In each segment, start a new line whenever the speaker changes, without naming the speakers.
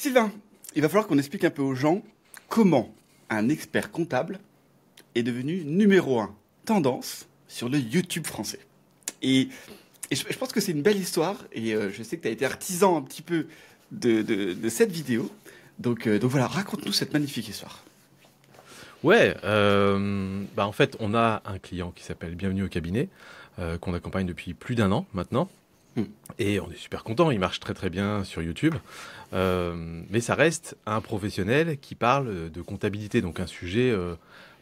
Sylvain, il va falloir qu'on explique un peu aux gens comment un expert comptable est devenu numéro un tendance sur le YouTube français. Et, je pense que c'est une belle histoire et je sais que tu as été artisan un petit peu de cette vidéo. Donc voilà, raconte-nous cette magnifique histoire.
Ouais, en fait, on a un client qui s'appelle Bienvenue au cabinet, qu'on accompagne depuis plus d'un an maintenant.
Hmm.
Et on est super content, il marche très très bien sur YouTube. Mais ça reste un professionnel qui parle de comptabilité, donc un sujet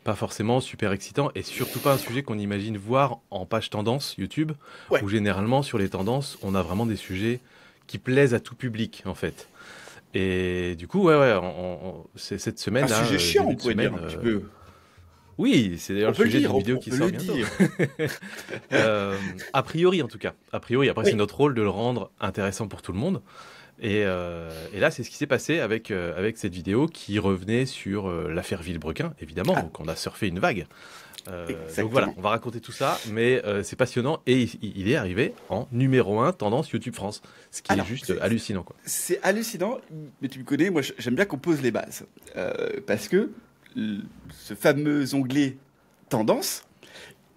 pas forcément super excitant et surtout pas un sujet qu'on imagine voir en page tendance YouTube,
Ouais,
où généralement sur les tendances, on a vraiment des sujets qui plaisent à tout public en fait. Et du coup, c'est cette
un
semaine-là,
sujet chiant,
début
on
de
pourrait dire
semaine.
un petit peu.
Oui, c'est d'ailleurs
On
le
peut le
sujet
dire,
d'une
on,
vidéo
on
qui
peut
sort
le
bientôt.
dire.
A priori, en tout cas. A priori, après, c'est
Oui.
notre rôle de le rendre intéressant pour tout le monde. Et là, c'est ce qui s'est passé avec cette vidéo qui revenait sur l'affaire Villebrequin, évidemment.
Ah,
Donc, on a surfé une vague. Donc voilà,
exactement.
on va raconter tout ça, mais c'est passionnant. Et il est arrivé en numéro un tendance YouTube France, ce qui est
Alors,
juste hallucinant, quoi.
c'est hallucinant, mais tu me connais, moi j'aime bien qu'on pose les bases. Parce que ce fameux onglet tendance,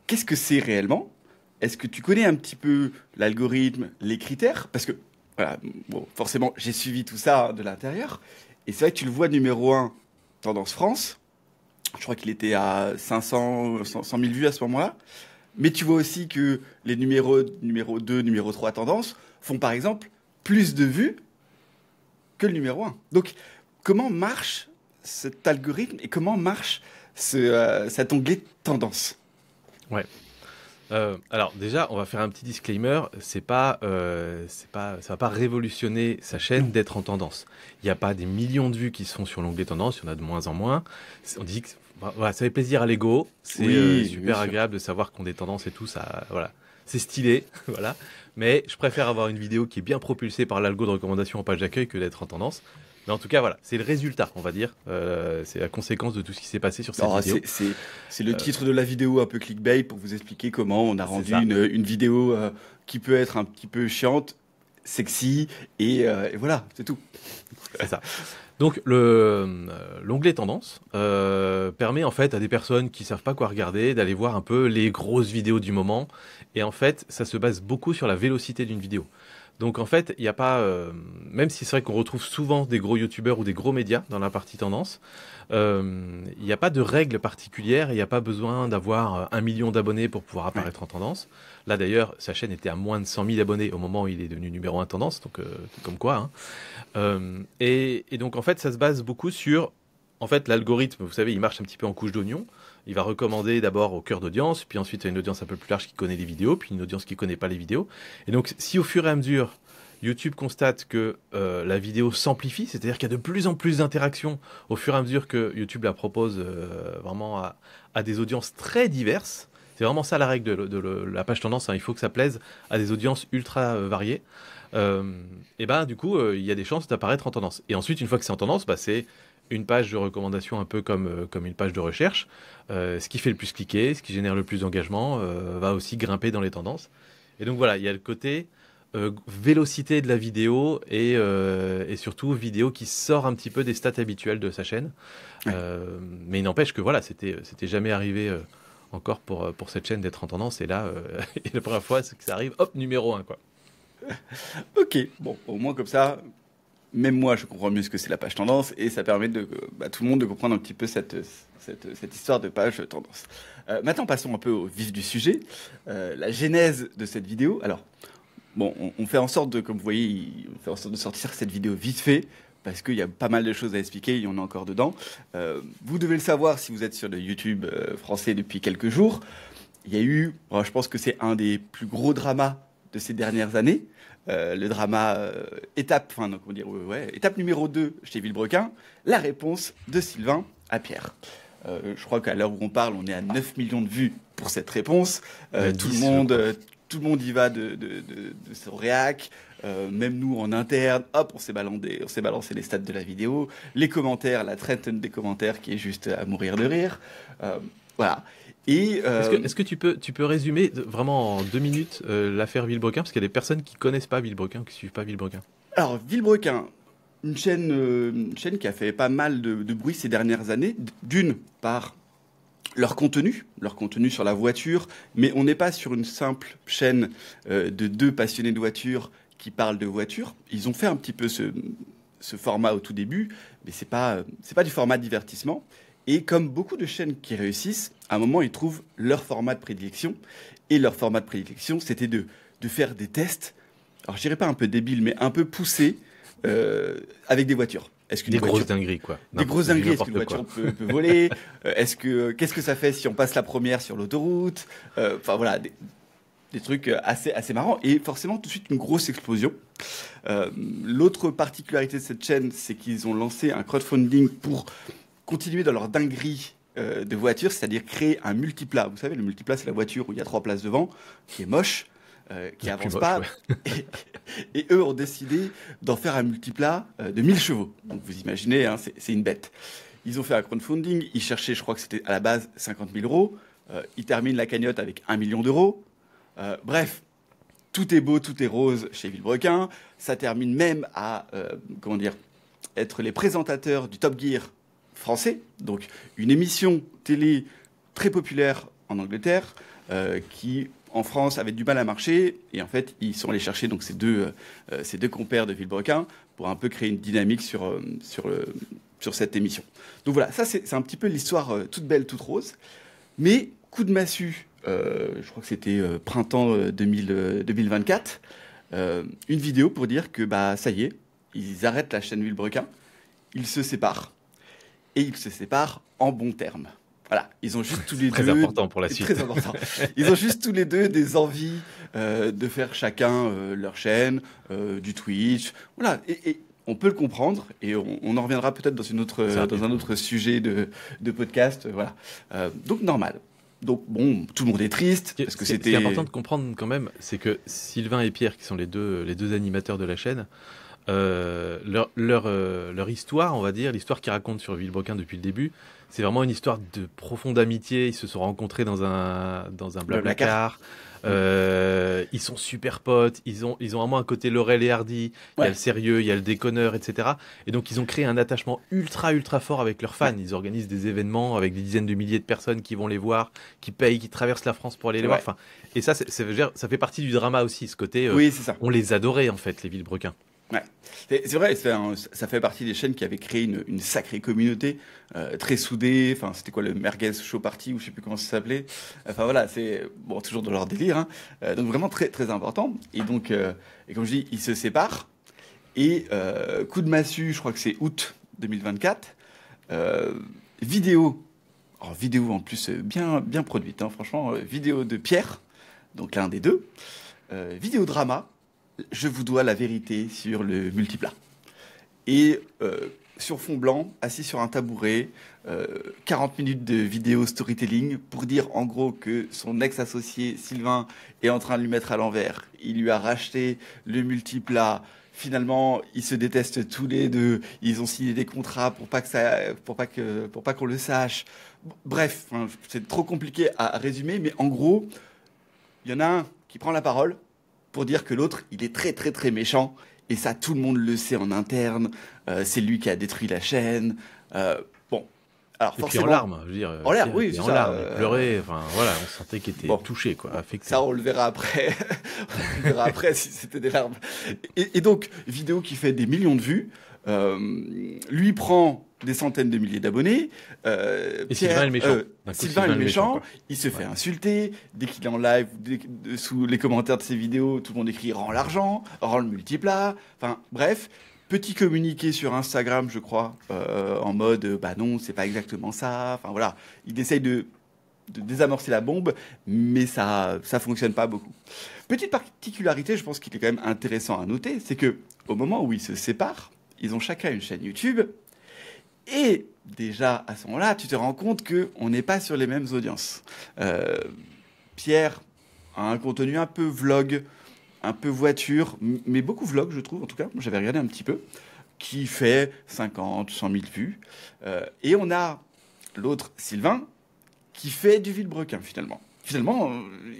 qu'est-ce que c'est réellement? Est-ce que tu connais un petit peu l'algorithme, les critères? Parce que, voilà, bon, forcément, j'ai suivi tout ça de l'intérieur. Et c'est vrai que tu le vois numéro un tendance France. Je crois qu'il était à 500, 100 000 vues à ce moment-là. Mais tu vois aussi que les numéro 2, numéro 3 tendances font par exemple plus de vues que le numéro un. Donc, comment marche cet algorithme et comment marche cet onglet tendance?
Ouais. Alors déjà, on va faire un petit disclaimer. Ça va pas révolutionner sa
Non.
chaîne d'être en tendance. Il n'y a pas des millions de vues qui se font sur l'onglet tendance. Il y en a de moins en moins. On dit que voilà, ça fait plaisir à l'ego. C'est
Oui, bien
super
sûr.
agréable de savoir qu'on est tendance et tout. Ça, voilà, c'est stylé, voilà. Mais je préfère avoir une vidéo qui est bien propulsée par l'algo de recommandation en page d'accueil que d'être en tendance. Mais en tout cas, voilà, c'est le résultat, on va dire. C'est la conséquence de tout ce qui s'est passé sur cette
Oh,
vidéo.
c'est le
Euh,
titre de la vidéo un peu clickbait pour vous expliquer comment on a
c'est
rendu
ça.
une vidéo qui peut être un petit peu chiante, sexy, et voilà, c'est tout.
C'est ça. Donc l'onglet tendance permet en fait à des personnes qui savent pas quoi regarder d'aller voir un peu les grosses vidéos du moment. Et en fait, ça se base beaucoup sur la vélocité d'une vidéo. Donc en fait, il n'y a pas, même si c'est vrai qu'on retrouve souvent des gros youtubeurs ou des gros médias dans la partie tendance, il n'y a pas de règles particulières, il n'y a pas besoin d'avoir 1 million d'abonnés pour pouvoir
Ouais.
apparaître en tendance. Là d'ailleurs, sa chaîne était à moins de 100 000 abonnés au moment où il est devenu numéro un tendance, donc comme quoi, hein. Et donc en fait, ça se base beaucoup sur en fait l'algorithme. Vous savez, il marche un petit peu en couche d'oignon. Il va recommander d'abord au cœur d'audience, puis ensuite à une audience un peu plus large qui connaît les vidéos, puis une audience qui connaît pas les vidéos. Et donc, si au fur et à mesure YouTube constate que la vidéo s'amplifie, c'est-à-dire qu'il y a de plus en plus d'interactions au fur et à mesure que YouTube la propose vraiment à des audiences très diverses. C'est vraiment ça la règle de la page tendance, hein. Il faut que ça plaise à des audiences ultra variées. Et ben du coup, il y a des chances d'apparaître en tendance. Et ensuite, une fois que c'est en tendance, bah, c'est une page de recommandation un peu comme une page de recherche. Ce qui fait le plus cliquer, ce qui génère le plus d'engagement, va aussi grimper dans les tendances. Et donc voilà, il y a le côté vélocité de la vidéo et surtout vidéo qui sort un petit peu des stats habituelles de sa chaîne.
Ouais.
Mais il n'empêche que voilà, c'était jamais arrivé encore pour cette chaîne d'être en tendance. Et là, et la première fois c'est que ça arrive, hop, numéro un quoi.
Ok, bon, au moins comme ça, même moi je comprends mieux ce que c'est la page tendance et ça permet de tout le monde de comprendre un petit peu cette histoire de page tendance. Maintenant, passons un peu au vif du sujet, la genèse de cette vidéo. Alors, bon, on fait en sorte de, comme vous voyez, on fait en sorte de sortir cette vidéo vite fait, parce qu'il y a pas mal de choses à expliquer, il y en a encore dedans. Vous devez le savoir si vous êtes sur le YouTube français depuis quelques jours. Il y a eu, bon, je pense que c'est un des plus gros dramas de ces dernières années. Le drama étape, enfin, donc, on va dire, ouais, étape numéro 2 chez Villebrequin, la réponse de Sylvain à Pierre. Je crois qu'à l'heure où on parle, on est à 9 millions de vues pour cette réponse.
On a
Tout le
10 je crois.
monde, tout le monde y va de son réac. Même nous en interne, hop, on s'est balancé les stats de la vidéo, les commentaires, la trentaine des commentaires qui est juste à mourir de rire. Voilà. Et
Est-ce que tu peux résumer vraiment en 2 minutes l'affaire Villebrequin? Parce qu'il y a des personnes qui connaissent pas Villebrequin, qui suivent pas Villebrequin.
alors, Villebrequin, une chaîne qui a fait pas mal de bruit ces dernières années. D'une, par leur contenu sur la voiture, mais on n'est pas sur une simple chaîne de deux passionnés de voiture qui parlent de voiture. Ils ont fait un petit peu ce format au tout début, mais c'est pas du format divertissement. Et comme beaucoup de chaînes qui réussissent, à un moment, ils trouvent leur format de prédilection. Et leur format de prédilection, c'était de faire des tests, alors je dirais pas un peu débile, mais un peu poussé, avec des voitures.
Des grosses dingueries, quoi.
Des grosses dingueries. Est-ce qu'une voiture peut voler? Qu'est-ce que ça fait si on passe la première sur l'autoroute? Enfin voilà, des trucs assez marrants. Et forcément, tout de suite, une grosse explosion. L'autre particularité de cette chaîne, c'est qu'ils ont lancé un crowdfunding pour continuer dans leur dinguerie de voiture, c'est-à-dire créer un multiplat. Vous savez, le multiplat, c'est la voiture où il y a 3 places devant, qui est moche, qui avance pas. Ouais. Et eux ont décidé d'en faire un multiplat de 1000 chevaux. Donc vous imaginez, hein, c'est une bête. Ils ont fait un crowdfunding, ils cherchaient, je crois que c'était à la base 50 000 euros. Ils terminent la cagnotte avec 1 million d'euros. Bref, tout est beau, tout est rose chez Villebrequin. Ça termine même à, être les présentateurs du Top Gear français. Donc une émission télé très populaire en Angleterre, qui en France avait du mal à marcher, et en fait ils sont allés chercher donc ces deux compères de Villebrequin pour un peu créer une dynamique sur cette émission. Donc voilà, ça c'est un petit peu l'histoire toute belle, toute rose, mais coup de massue, je crois que c'était printemps 2024, une vidéo pour dire que bah ça y est, ils arrêtent la chaîne Villebrequin, ils se séparent, et ils se séparent en bons termes. Voilà, ils ont juste tous les deux...
Très important pour la suite.
Très important. Ils ont juste tous les deux des envies de faire chacun leur chaîne, du Twitch. Voilà, et on peut le comprendre, et on en reviendra peut-être dans un autre sujet de podcast. Voilà. Donc normal. Donc bon, tout le monde est triste. Parce que
ce qui est important de comprendre quand même, c'est que Sylvain et Pierre, qui sont les deux animateurs de la chaîne, leur histoire, on va dire, l'histoire qu'ils racontent sur Villebrequin depuis le début, c'est vraiment une histoire de profonde amitié. Ils se sont rencontrés dans un Blablacar. Ils sont super potes. Ils ont vraiment un côté Laurel et Hardy. Il y a le sérieux, il y a le déconneur, etc. Et donc ils ont créé un attachement ultra fort avec leurs fans. Ils organisent des événements avec des dizaines de milliers de personnes qui vont les voir, qui payent, qui traversent la France pour aller les voir. Enfin, et ça, ça fait partie du drama aussi, ce côté.
Oui, c'est ça.
On les adorait en fait, les Villebrequins.
Ouais, c'est vrai, ça fait partie des chaînes qui avaient créé une sacrée communauté, très soudée. Enfin, c'était quoi, le Merguez Show Party, ou je sais plus comment ça s'appelait. Enfin voilà, c'est bon, toujours dans leur délire, hein. Donc vraiment très très important. Et donc, et comme je dis, ils se séparent. Et coup de massue, je crois que c'est août 2024. Vidéo en plus bien produite, hein, franchement. Vidéo de Pierre, donc l'un des deux. Vidéo drama. Je vous dois la vérité sur le multiplat. Et sur fond blanc, assis sur un tabouret, 40 minutes de vidéo storytelling pour dire en gros que son ex-associé Sylvain est en train de lui mettre à l'envers. Il lui a racheté le multiplat. Finalement, ils se détestent tous les deux. Ils ont signé des contrats pour pas qu'on le sache. Bref, c'est trop compliqué à résumer, mais en gros, il y en a un qui prend la parole pour dire que l'autre, il est très très très méchant, et ça tout le monde le sait en interne, c'est lui qui a détruit la chaîne, bon, alors
et
forcément...
puis en larmes, je veux dire,
en larmes, oui, c'est
en
ça,
larmes, il pleurait, enfin voilà, on sentait qu'il était touché, quoi, affecté.
Ça on le verra après, on le verra après si c'était des larmes. Et donc, vidéo qui fait des millions de vues, lui prend des centaines de milliers d'abonnés.
Et Sylvain est le méchant.
Sylvain est le méchant, il se fait insulter. Dès qu'il est en live, sous les commentaires de ses vidéos, tout le monde écrit « rends l'argent »,« rends le multiplat ». Enfin, bref, petit communiqué sur Instagram, je crois, en mode « bah non, c'est pas exactement ça ». Enfin voilà, il essaye de désamorcer la bombe, mais ça fonctionne pas beaucoup. Petite particularité, je pense qu'il est quand même intéressant à noter, c'est que au moment où ils se séparent, ils ont chacun une chaîne YouTube. Et déjà, à ce moment-là, tu te rends compte qu'on n'est pas sur les mêmes audiences. Pierre a un contenu un peu vlog, un peu voiture, mais beaucoup vlog, je trouve, en tout cas. Moi, j'avais regardé un petit peu, qui fait 50, 100 000 vues. Et on a l'autre, Sylvain, qui fait du Villebrequin, finalement. Finalement,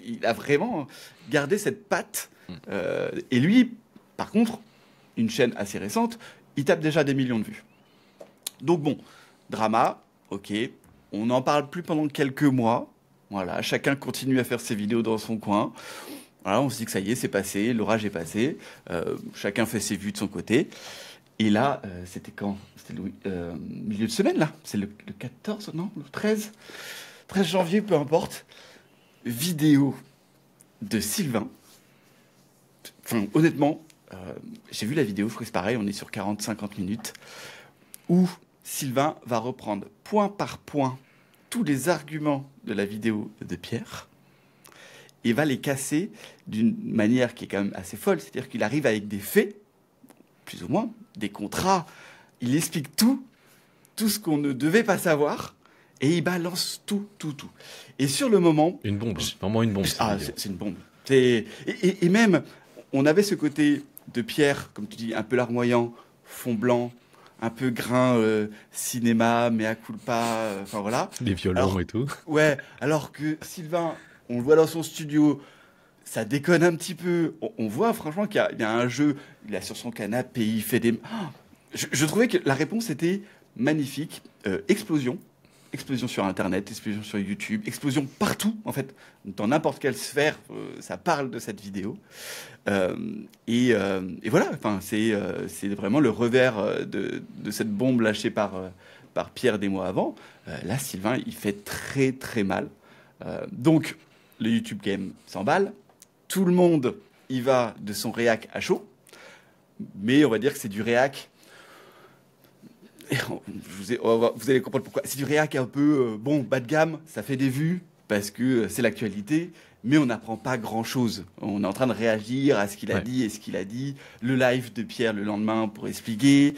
il a vraiment gardé cette patte. Et lui, par contre, une chaîne assez récente, il tape déjà des millions de vues. Donc bon, drama, ok, on n'en parle plus pendant quelques mois. Voilà, chacun continue à faire ses vidéos dans son coin. Voilà, on se dit que ça y est, c'est passé, l'orage est passé. Chacun fait ses vues de son côté. Et là, c'était quand? C'était le milieu de semaine, là. C'est le 14, non? Le 13? 13 janvier, peu importe. Vidéo de Sylvain. Enfin, honnêtement, j'ai vu la vidéo, je crois que c'est pareil, on est sur 40-50 minutes, où Sylvain va reprendre point par point tous les arguments de la vidéo de Pierre et va les casser d'une manière qui est quand même assez folle. C'est-à-dire qu'il arrive avec des faits, plus ou moins, des contrats, il explique tout ce qu'on ne devait pas savoir, et il balance tout. Et sur le moment...
Une bombe, vraiment une bombe.
C'est une bombe. Et même, on avait ce côté de Pierre, comme tu dis, un peu larmoyant, fond blanc, un peu grain cinéma, mea culpa, enfin voilà.
Les violons et tout.
Ouais, alors que Sylvain, on le voit dans son studio, ça déconne un petit peu. On voit franchement qu'il y a un jeu, il est sur son canapé, il fait des... Je trouvais que la réponse était magnifique. Explosion sur Internet, explosion sur YouTube, explosion partout, en fait, dans n'importe quelle sphère, ça parle de cette vidéo. Et voilà, enfin, c'est vraiment le revers de cette bombe lâchée par Pierre des mois avant. Là, Sylvain, il fait très très mal. Donc, le YouTube Game s'emballe. Tout le monde y va de son réac à chaud. Mais on va dire que c'est du réac... Vous allez comprendre pourquoi. C'est du réac un peu bas de gamme, ça fait des vues parce que c'est l'actualité, mais on n'apprend pas grand-chose. On est en train de réagir à ce qu'il a dit et ce qu'il a dit. Le live de Pierre le lendemain pour expliquer.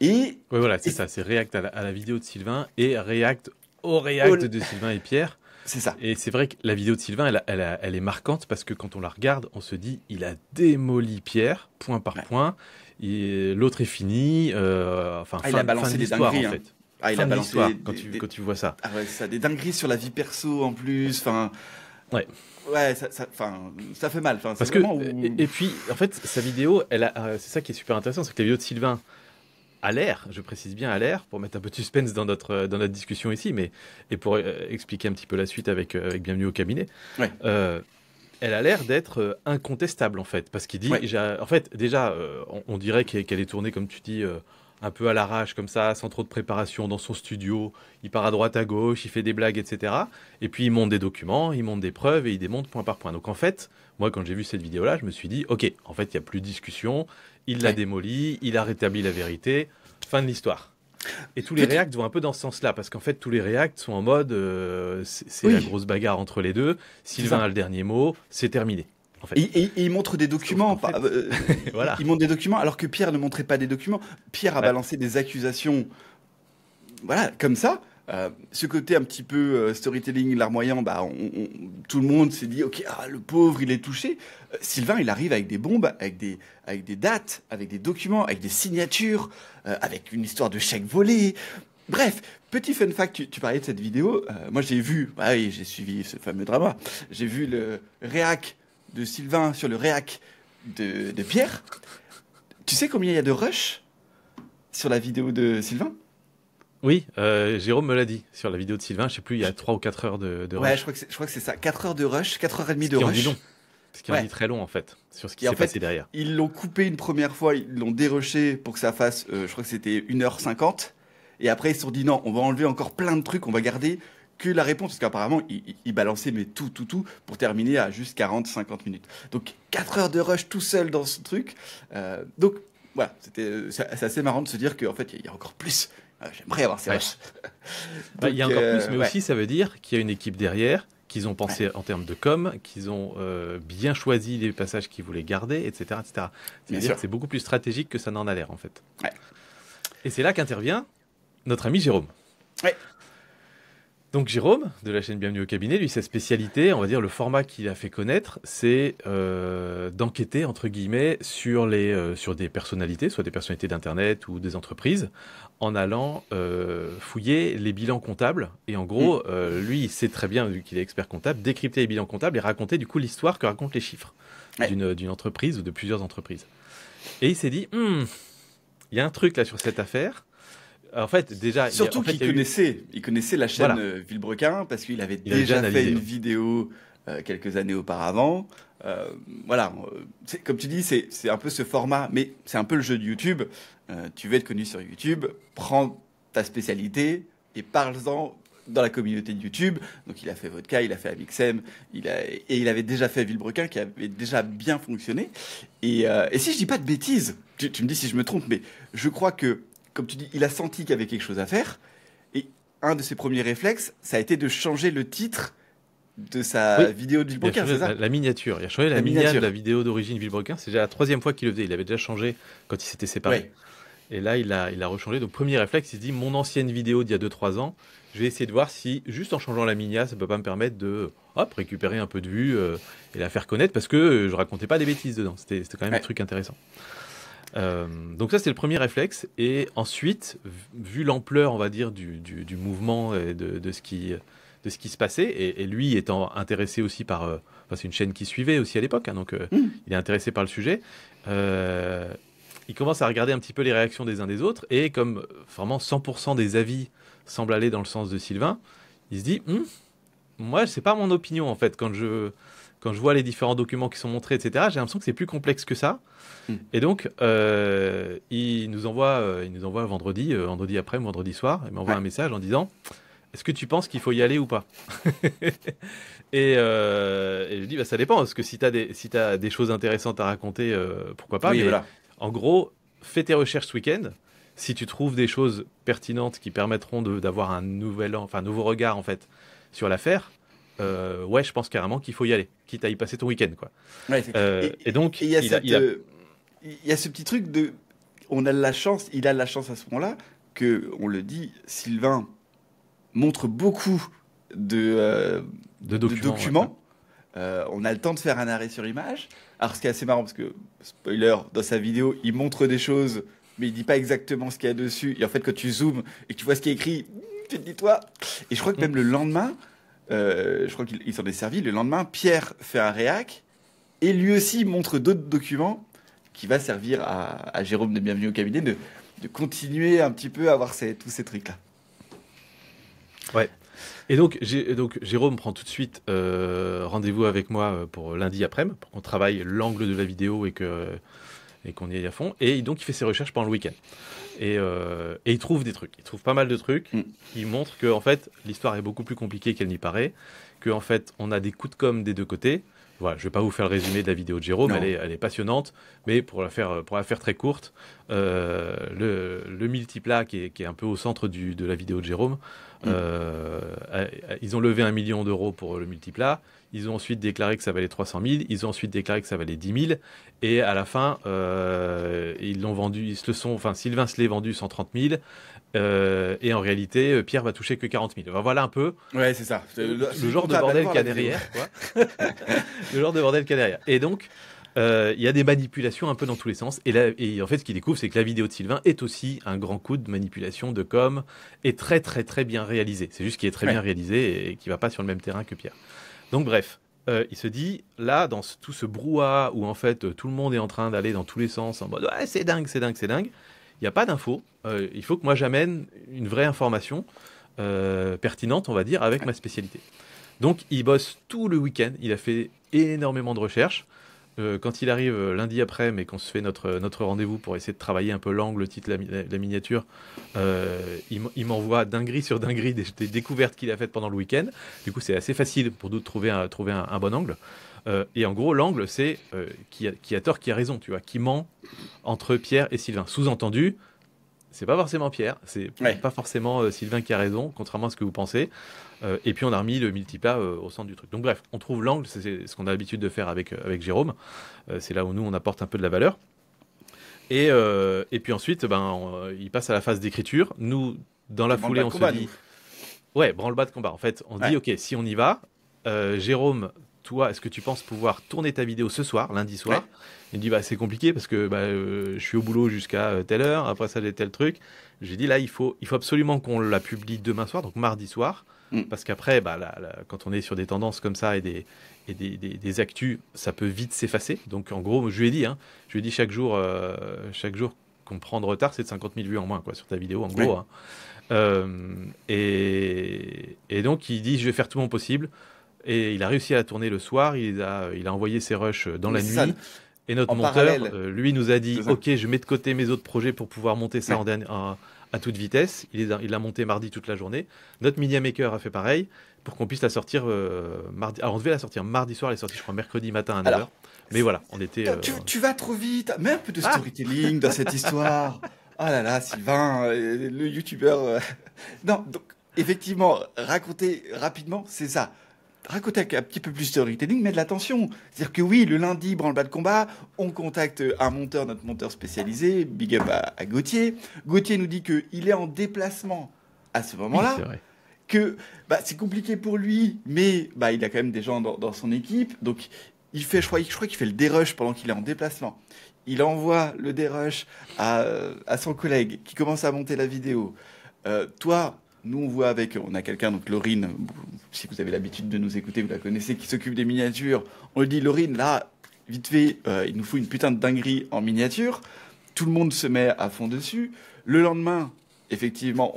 Et
voilà, c'est ça, c'est react à la vidéo de Sylvain et react au react de Sylvain et Pierre.
C'est ça.
Et c'est vrai que la vidéo de Sylvain, elle est marquante parce que quand on la regarde, on se dit il a démoli Pierre, point par point. L'autre est fini.
Il a balancé des dingueries.
En fait.
Il a balancé
quand tu vois ça.
Ah ouais, ça, des dingueries sur la vie perso en plus. Enfin.
Ouais.
Ouais, ça fait mal.
Parce que et puis en fait sa vidéo, c'est ça qui est super intéressant, c'est que la vidéo de Sylvain a l'air, je précise bien à l'air, pour mettre un peu de suspense dans notre discussion ici, et pour expliquer un petit peu la suite avec Bienvenue au cabinet.
Ouais.
Elle a l'air d'être incontestable en fait, parce qu'il dit, en fait déjà, on dirait qu'elle est tournée comme tu dis. Un peu à l'arrache comme ça, sans trop de préparation dans son studio, il part à droite à gauche, il fait des blagues, etc. Et puis il monte des documents, il monte des preuves et il démonte point par point. Donc en fait, moi quand j'ai vu cette vidéo-là, je me suis dit, ok, en fait il n'y a plus de discussion, il l'a démoli, il a rétabli la vérité, fin de l'histoire. Et tous les réacts vont un peu dans ce sens-là, parce qu'en fait tous les réacts sont en mode, c'est la grosse bagarre entre les deux, Sylvain a le dernier mot, c'est terminé. En fait.
Et il montre des documents.
Voilà.
Il montre des documents alors que Pierre ne montrait pas des documents. Pierre a balancé des accusations, voilà, comme ça. Ce côté un petit peu storytelling larmoyant, tout le monde s'est dit, ok, le pauvre, il est touché. Sylvain, il arrive avec des bombes, avec des dates, avec des documents, avec des signatures, avec une histoire de chèque volé. Bref, petit fun fact, tu parlais de cette vidéo. Moi, j'ai suivi ce fameux drama. J'ai vu le réac de Sylvain sur le réac de Pierre. Tu sais combien il y a de rush sur la vidéo de Sylvain?
Oui, Jérôme me l'a dit sur la vidéo de Sylvain. Je sais plus, il y a 3 ou 4 heures de rush.
Ouais, je crois que c'est ça. 4 heures de rush, 4 heures et demie de rush.
Long. Ce qui en dit très long en fait, sur ce qui s'est passé derrière.
Ils l'ont coupé une première fois, ils l'ont dérushé pour que ça fasse, je crois que c'était 1h50. Et après, ils se sont dit non, on va enlever encore plein de trucs, on va garder que la réponse, parce qu'apparemment, il balançait mais tout, pour terminer à juste 40-50 minutes. Donc, 4 heures de rush tout seul dans ce truc. Donc, voilà, c'est assez marrant de se dire qu'en fait, il y a encore plus. J'aimerais avoir ces rushs.
Il y a encore plus, mais aussi, ça veut dire qu'il y a une équipe derrière, qu'ils ont pensé en termes de com, qu'ils ont bien choisi les passages qu'ils voulaient garder, etc. C'est-à-dire que c'est beaucoup plus stratégique que ça n'en a l'air, en fait.
Ouais.
Et c'est là qu'intervient notre ami Jérôme.
Ouais.
Donc Jérôme, de la chaîne Bienvenue au cabinet, lui, sa spécialité, on va dire le format qu'il a fait connaître, c'est d'enquêter, entre guillemets, sur des personnalités, soit des personnalités d'Internet ou des entreprises, en allant fouiller les bilans comptables. Et en gros, lui, il sait très bien, vu qu'il est expert comptable, décrypter les bilans comptables et raconter du coup l'histoire que racontent les chiffres d'une entreprise ou de plusieurs entreprises. Et il s'est dit, il y a un truc là sur cette affaire. En fait, déjà,
Surtout qu'il connaissait la chaîne Villebrequin parce qu'il avait déjà fait une vidéo quelques années auparavant. Voilà, comme tu dis, c'est un peu ce format, mais c'est un peu le jeu de YouTube. Tu veux être connu sur YouTube, prends ta spécialité et parle-en dans la communauté de YouTube. Donc il a fait Vodka, il a fait Amixem, et il avait déjà fait Villebrequin qui avait déjà bien fonctionné. Et si je dis pas de bêtises, tu me dis si je me trompe, mais je crois que, comme tu dis, il a senti qu'il y avait quelque chose à faire. Et un de ses premiers réflexes, ça a été de changer le titre de sa vidéo de Villebrequin, c'est ça?
La miniature. Il a changé la miniature de la vidéo d'origine Villebrequin. C'est déjà la 3e fois qu'il le faisait. Il avait déjà changé quand il s'était séparé.
Ouais.
Et là, il a rechangé. Donc, premier réflexe, il se dit, mon ancienne vidéo d'il y a 2-3 ans, je vais essayer de voir si, juste en changeant la miniature, ça peut pas me permettre de récupérer un peu de vues et la faire connaître parce que je racontais pas des bêtises dedans. C'était quand même un truc intéressant. Donc ça, c'est le premier réflexe. Et ensuite, vu l'ampleur, on va dire, du mouvement et de ce qui se passait, et lui étant intéressé aussi par... c'est une chaîne qui suivait aussi à l'époque, hein, donc il est intéressé par le sujet. Il commence à regarder un petit peu les réactions des uns des autres, et comme vraiment 100% des avis semblent aller dans le sens de Sylvain, il se dit moi, c'est pas mon opinion en fait. Quand je vois les différents documents qui sont montrés, etc., j'ai l'impression que c'est plus complexe que ça. Et donc, il nous envoie vendredi après, vendredi soir, il m'envoie un message en disant est-ce que tu penses qu'il faut y aller ou pas? Et je lui dis ça dépend, parce que si tu as des choses intéressantes à raconter, pourquoi pas.
Oui,
mais
voilà.
En gros, fais tes recherches ce week-end. Si tu trouves des choses pertinentes qui permettront d'avoir un nouveau regard en fait sur l'affaire, je pense carrément qu'il faut y aller, quitte à y passer ton week-end, quoi.
Ouais,
et donc,
il y a ce petit truc de, il a la chance à ce moment-là que, on le dit, Sylvain montre beaucoup de documents. On a le temps de faire un arrêt sur image. Alors, ce qui est assez marrant, parce que, spoiler, dans sa vidéo, il montre des choses, mais il dit pas exactement ce qu'il y a dessus. Et en fait, quand tu zoomes et que tu vois ce qui est écrit, tu te dis, toi. Et je crois que même le lendemain, je crois qu'il s'en est servi. Le lendemain, Pierre fait un réac et lui aussi montre d'autres documents qui va servir à Jérôme de Bienvenue au cabinet de continuer un petit peu à avoir tous ces trucs-là.
Ouais. Et donc Jérôme prend tout de suite rendez-vous avec moi pour lundi après-midi, pour qu'on travaille l'angle de la vidéo et qu'on y aille à fond. Et donc il fait ses recherches pendant le week-end. Et il trouve des trucs. Il trouve pas mal de trucs. Il montre que en fait, l'histoire est beaucoup plus compliquée qu'elle n'y paraît. Que en fait, on a des coups de com' des deux côtés. Voilà, je vais pas vous faire le résumé de la vidéo de Jérôme, elle est passionnante, mais pour la faire très courte, le multiplat qui est un peu au centre de la vidéo de Jérôme, ils ont levé 1 million d'euros pour le multiplat, ils ont ensuite déclaré que ça valait 300 000, ils ont ensuite déclaré que ça valait 10 000, et à la fin, ils l'ont vendu, Sylvain se l'est vendu 130 000, et en réalité, Pierre va toucher que 40 000. Voilà un peu.
Ouais, c'est ça.
Le genre de bordel qu'il y a derrière, quoi. Le genre de bordel qu'il y a derrière. Et donc, il y a des manipulations un peu dans tous les sens. Et en fait, ce qu'il découvre, c'est que la vidéo de Sylvain est aussi un grand coup de manipulation, de com, et très, très, très bien réalisé. C'est juste qu'il est très bien réalisé et qu'il va pas sur le même terrain que Pierre. Donc, bref. Il se dit, là, dans tout ce brouhaha où en fait tout le monde est en train d'aller dans tous les sens en mode c'est dingue, c'est dingue, c'est dingue. Il n'y a pas d'infos. Il faut que moi j'amène une vraie information pertinente, on va dire, avec ma spécialité. Donc il bosse tout le week-end. Il a fait énormément de recherches. Quand il arrive lundi après, mais qu'on se fait notre rendez-vous pour essayer de travailler un peu l'angle, le titre, la miniature, il m'envoie dinguerie sur dinguerie des découvertes qu'il a faites pendant le week-end. Du coup, c'est assez facile pour nous de trouver un bon angle. Et en gros, l'angle, c'est qui a tort, qui a raison, tu vois, qui ment entre Pierre et Sylvain. Sous-entendu, c'est pas forcément Pierre, c'est pas forcément Sylvain qui a raison, contrairement à ce que vous pensez. Et puis on a remis le multiplat au centre du truc. Donc bref, on trouve l'angle, c'est ce qu'on a l'habitude de faire avec Jérôme. C'est là où nous, on apporte un peu de la valeur. Et puis ensuite, il passe à la phase d'écriture. Nous, dans la foulée, on se dit... Ouais, branle-bas de combat. En fait, on dit, OK, si on y va, Jérôme... Toi, est-ce que tu penses pouvoir tourner ta vidéo ce soir, lundi soir? Il me dit, c'est compliqué parce que je suis au boulot jusqu'à telle heure, après ça j'ai tel truc. J'ai dit, là, il faut absolument qu'on la publie demain soir, donc mardi soir, parce qu'après, quand on est sur des tendances comme ça et des actus, ça peut vite s'effacer. Donc en gros, je lui ai dit chaque jour, qu'on prend de retard, c'est de 50 000 vues en moins quoi, sur ta vidéo, en gros. Hein. Et donc, il dit, je vais faire tout mon possible. Et il a réussi à la tourner le soir. Il a envoyé ses rushs dans la nuit. Et notre monteur, lui, nous a dit, OK, je mets de côté mes autres projets pour pouvoir monter ça à toute vitesse. Il l'a monté mardi toute la journée. Notre Media Maker a fait pareil pour qu'on puisse la sortir mardi. Alors, on devait la sortir mardi soir. Elle est sortie, je crois, mercredi matin à 9h. Mais voilà, on était...
Tu vas trop vite. Mets un peu de storytelling dans cette histoire. Ah là là, Sylvain, le youtubeur. Non, donc, effectivement, raconter rapidement, c'est ça. Raconter avec un petit peu plus de storytelling, mais de l'attention. C'est-à-dire que oui, le lundi, branle-bas de combat, on contacte un monteur, notre monteur spécialisé, big up à Gauthier. Gauthier nous dit qu'il est en déplacement à ce moment-là.
Oui, c'est vrai.
Que c'est compliqué pour lui, mais il a quand même des gens dans son équipe. Donc, je crois qu'il fait le dérush pendant qu'il est en déplacement. Il envoie le dérush à son collègue qui commence à monter la vidéo. Toi, nous on a quelqu'un, donc Laurine, si vous avez l'habitude de nous écouter, vous la connaissez, qui s'occupe des miniatures. On lui dit, Laurine, là, vite fait, il nous faut une putain de dinguerie en miniature. Tout le monde se met à fond dessus. Le lendemain, effectivement,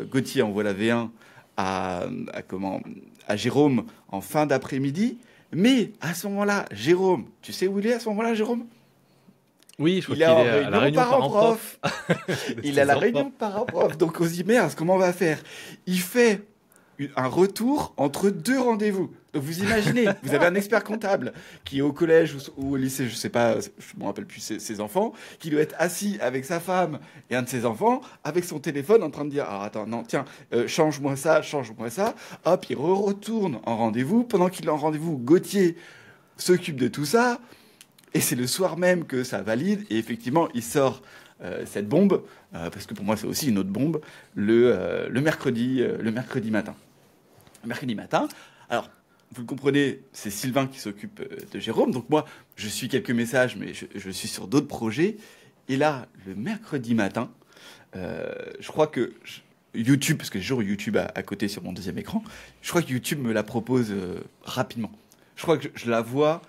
Gauthier envoie la V1 à Jérôme en fin d'après-midi. Mais à ce moment-là, Jérôme, tu sais où il est à ce moment-là, Jérôme ?
Oui, je crois qu'il est à la réunion parents-prof.
Il est à la réunion de parents-prof. Donc on se dit, merde, comment on va faire ? Il fait un retour entre 2 rendez-vous. Donc vous imaginez, vous avez un expert comptable qui est au collège ou au lycée, je sais pas, je me rappelle plus ses enfants, qui doit être assis avec sa femme et un de ses enfants, avec son téléphone en train de dire, ah attends, non, tiens, change-moi ça. Hop, il retourne en rendez-vous. Pendant qu'il est en rendez-vous, Gauthier s'occupe de tout ça. Et c'est le soir même que ça valide. Et effectivement, il sort cette bombe, parce que pour moi, c'est aussi une autre bombe, le mercredi matin. Le mercredi matin. Alors, vous le comprenez, c'est Sylvain qui s'occupe de Jérôme. Donc moi, je suis quelques messages, mais je suis sur d'autres projets. Et là, le mercredi matin, je crois que YouTube, parce que j'ai toujours YouTube à côté sur mon deuxième écran, je crois que YouTube me la propose rapidement. Je crois que je la vois...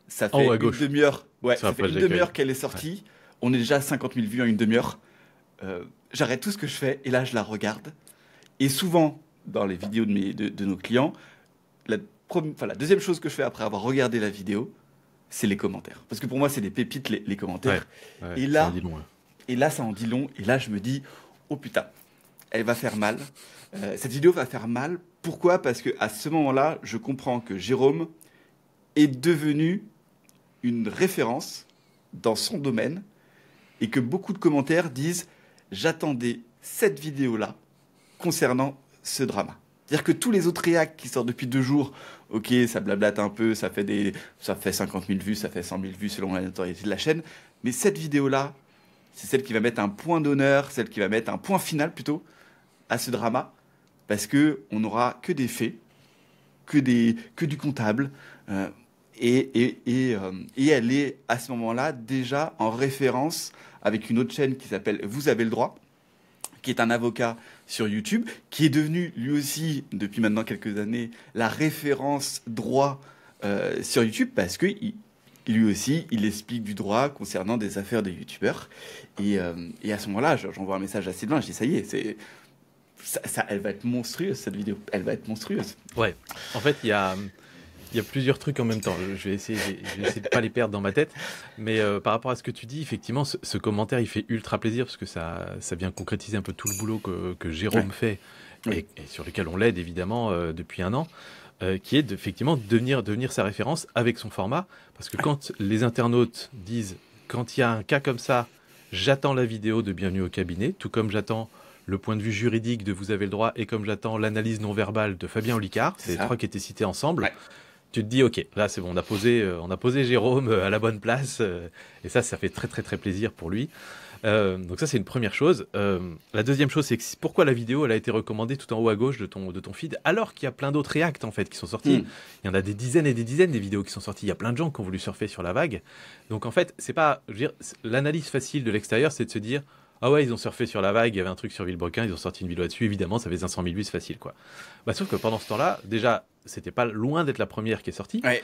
Ça fait une demi-heure. Ouais, ça fait une demi-heure qu'elle est sortie. Ouais. On est déjà à 50 000 vues en une demi-heure. J'arrête tout ce que je fais et là, je la regarde. Et souvent, dans les vidéos de nos clients, la deuxième chose que je fais après avoir regardé la vidéo, c'est les commentaires. Parce que pour moi, c'est des pépites, les commentaires.
Ouais,
et là, ça en dit long. Et là, je me dis, oh putain, elle va faire mal. Cette vidéo va faire mal. Pourquoi ? Parce qu'à ce moment-là, je comprends que Jérôme est devenu une référence dans son domaine et que beaucoup de commentaires disent « J'attendais cette vidéo-là concernant ce drama ». C'est-à-dire que tous les autres réacs qui sortent depuis 2 jours, ok, ça blablate un peu, ça fait 50 000 vues, ça fait 100 000 vues selon la notoriété de la chaîne, mais cette vidéo-là, c'est celle qui va mettre un point d'honneur, celle qui va mettre un point final plutôt à ce drama, parce qu'on n'aura que des faits, que du comptable, et elle est à ce moment-là déjà en référence avec une autre chaîne qui s'appelle Vous avez le droit, qui est un avocat sur YouTube, qui est devenu lui aussi, depuis maintenant quelques années, la référence droit sur YouTube, parce que lui aussi, il explique du droit concernant des affaires de YouTubeurs. Et à ce moment-là, j'envoie un message à Sylvain, je dis ça y est, elle va être monstrueuse, cette vidéo. Elle va être monstrueuse.
Ouais, en fait, il y a plusieurs trucs en même temps. Je vais essayer de pas les perdre dans ma tête. Mais par rapport à ce que tu dis, effectivement, ce commentaire, il fait ultra plaisir parce que ça vient concrétiser un peu tout le boulot que Jérôme fait et sur lequel on l'aide évidemment depuis 1 an, qui est effectivement de devenir sa référence avec son format. Parce que quand les internautes disent, quand il y a un cas comme ça, j'attends la vidéo de Bienvenue au cabinet, tout comme j'attends le point de vue juridique de Vous avez le droit et comme j'attends l'analyse non verbale de Fabien Olicard, c'est les 3 qui étaient cités ensemble. Ouais. Tu te dis, ok, là c'est bon, on a posé Jérôme à la bonne place, et ça fait très très très plaisir pour lui. Donc ça c'est une première chose. La deuxième chose, c'est que pourquoi la vidéo elle a été recommandée tout en haut à gauche de ton feed, alors qu'il y a plein d'autres reacts en fait qui sont sortis. Il y en a des dizaines et des dizaines des vidéos qui sont sorties. Il y a plein de gens qui ont voulu surfer sur la vague. Donc en fait, c'est pas, je veux dire, l'analyse facile de l'extérieur, c'est de se dire, ah ouais, ils ont surfé sur la vague, il y avait un truc sur Villebrequin, ils ont sorti une vidéo là-dessus, évidemment, ça fait 500 000 vues, c'est facile, quoi. Bah, sauf que pendant ce temps-là, déjà, c'était pas loin d'être la première qui est sortie,
Ouais.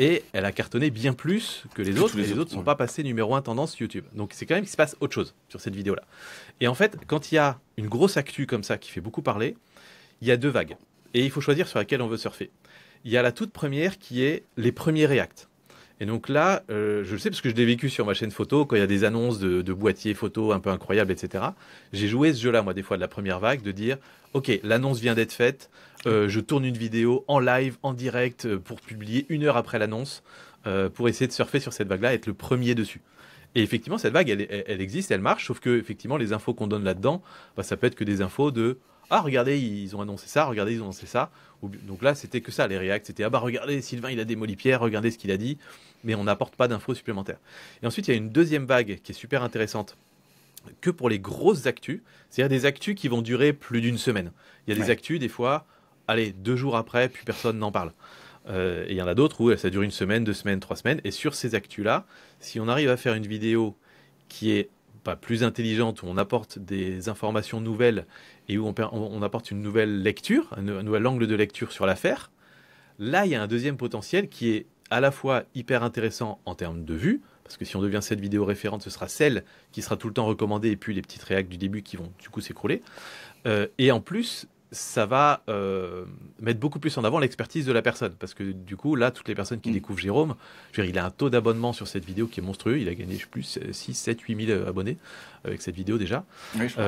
et elle a cartonné bien plus que les
Que
autres,
tous les
et les
autres,
autres sont
ouais.
pas passés numéro 1 tendance YouTube. Donc c'est quand même qu'il se passe autre chose sur cette vidéo-là. Et en fait, quand il y a une grosse actu comme ça qui fait beaucoup parler, il y a deux vagues. Et il faut choisir sur laquelle on veut surfer. Il y a la toute première qui est les premiers React. Et donc là, je le sais parce que je l'ai vécu sur ma chaîne photo, quand il y a des annonces de boîtiers photo un peu incroyables, etc. J'ai joué ce jeu-là, moi, des fois, de la première vague, de dire, OK, l'annonce vient d'être faite, je tourne une vidéo en live, en direct, pour publier 1 heure après l'annonce, pour essayer de surfer sur cette vague-là, être le premier dessus. Et effectivement, cette vague, elle existe, elle marche, sauf que effectivement, les infos qu'on donne là-dedans, bah, ça peut être que des infos de ah, regardez, ils ont annoncé ça, regardez, ils ont annoncé ça. Donc là, c'était que ça, les réacts. C'était ah bah regardez, Sylvain, il a démoli Pierre, regardez ce qu'il a dit, mais on n'apporte pas d'infos supplémentaires. Et ensuite, il y a une deuxième vague qui est super intéressante que pour les grosses actus, c'est-à-dire des actus qui vont durer plus d'une semaine. Il y a des
Ouais.
actus, des fois, allez, 2 jours après, plus personne n'en parle. Et il y en a d'autres où ça dure 1 semaine, 2 semaines, 3 semaines. Et sur ces actus-là, si on arrive à faire une vidéo qui est pas plus intelligente, où on apporte des informations nouvelles et où on apporte une nouvelle lecture, un nouvel angle de lecture sur l'affaire, là, il y a un deuxième potentiel qui est à la fois hyper intéressant en termes de vues, parce que si on devient cette vidéo référente, ce sera celle qui sera tout le temps recommandée, et puis les petites réacts du début qui vont du coup s'écrouler. Et en plus, ça va mettre beaucoup plus en avant l'expertise de la personne. Parce que du coup, là, toutes les personnes qui découvrent Jérôme, je veux dire, il a un taux d'abonnement sur cette vidéo qui est monstrueux. Il a gagné, je sais plus, 6, 7, 8 000 abonnés avec cette vidéo déjà.
Oui, je crois.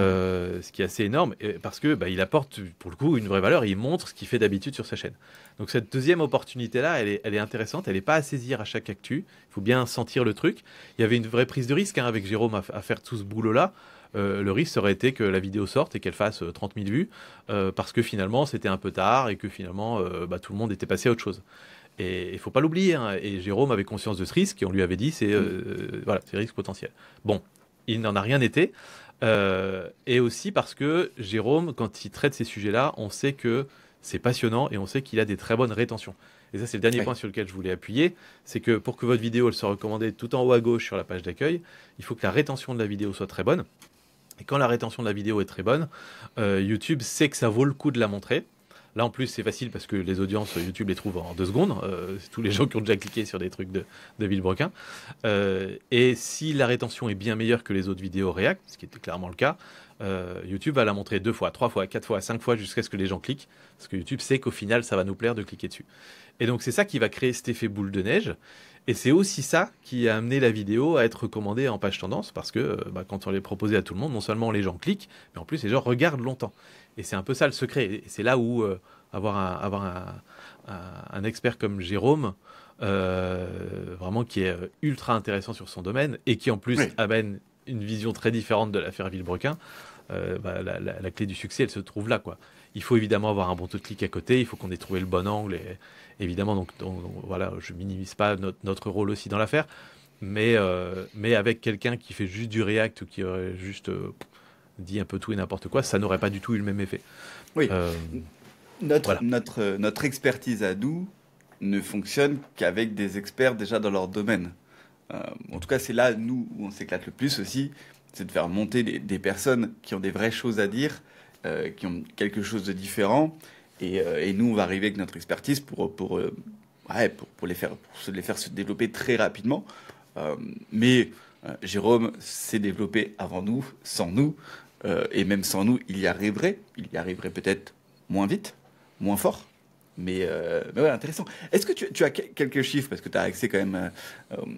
Ce qui est assez énorme, parce que bah, il apporte pour le coup une vraie valeur et il montre ce qu'il fait d'habitude sur sa chaîne. Donc cette deuxième opportunité-là, elle est intéressante. Elle n'est pas à saisir à chaque actu. Il faut bien sentir le truc. Il y avait une vraie prise de risque hein, avec Jérôme à faire tout ce boulot-là. Le risque aurait été que la vidéo sorte et qu'elle fasse 30 000 vues parce que finalement c'était un peu tard et que finalement bah, tout le monde était passé à autre chose. Et il faut pas l'oublier. Hein, et Jérôme avait conscience de ce risque et on lui avait dit voilà, c'est risque potentiel. Bon, il n'en a rien été. Et aussi parce que Jérôme, quand il traite ces sujets-là, on sait que c'est passionnant et on sait qu'il a des très bonnes rétentions. Et ça, c'est le dernier point sur lequel je voulais appuyer, c'est que pour que votre vidéo elle soit recommandée tout en haut à gauche sur la page d'accueil, il faut que la rétention de la vidéo soit très bonne. Et quand la rétention de la vidéo est très bonne, YouTube sait que ça vaut le coup de la montrer. Là, en plus, c'est facile parce que les audiences, YouTube les trouve en 2 secondes. C'est tous les gens qui ont déjà cliqué sur des trucs de Villebrequin. Et si la rétention est bien meilleure que les autres vidéos React, ce qui était clairement le cas, YouTube va la montrer 2 fois, 3 fois, 4 fois, 5 fois jusqu'à ce que les gens cliquent. Parce que YouTube sait qu'au final, ça va nous plaire de cliquer dessus. Et donc, c'est ça qui va créer cet effet boule de neige. Et c'est aussi ça qui a amené la vidéo à être recommandée en page tendance, parce que bah, quand on l'est proposé à tout le monde, non seulement les gens cliquent, mais en plus les gens regardent longtemps. Et c'est un peu ça le secret. Et c'est là où avoir un expert comme Jérôme, vraiment qui est ultra intéressant sur son domaine, et qui en plus amène une vision très différente de l'affaire Villebrequin, bah, la clé du succès, elle se trouve là, quoi. Il faut évidemment avoir un bon taux de clic à côté, il faut qu'on ait trouvé le bon angle, et évidemment, donc voilà, je minimise pas notre rôle aussi dans l'affaire, mais avec quelqu'un qui fait juste du React ou qui aurait juste dit un peu tout et n'importe quoi, ça n'aurait pas du tout eu le même effet.
Oui.
Voilà.
Notre expertise à nous ne fonctionne qu'avec des experts déjà dans leur domaine. En tout cas, c'est là, nous, où on s'éclate le plus aussi, c'est de faire monter des personnes qui ont des vraies choses à dire, qui ont quelque chose de différent. Et nous, on va arriver avec notre expertise pour les faire se développer très rapidement. Mais Jérôme s'est développé avant nous, sans nous. Et même sans nous, il y arriverait. Il y arriverait peut-être moins vite, moins fort. Mais ouais, intéressant. Est-ce que tu as quelques chiffres, parce que tu as accès quand même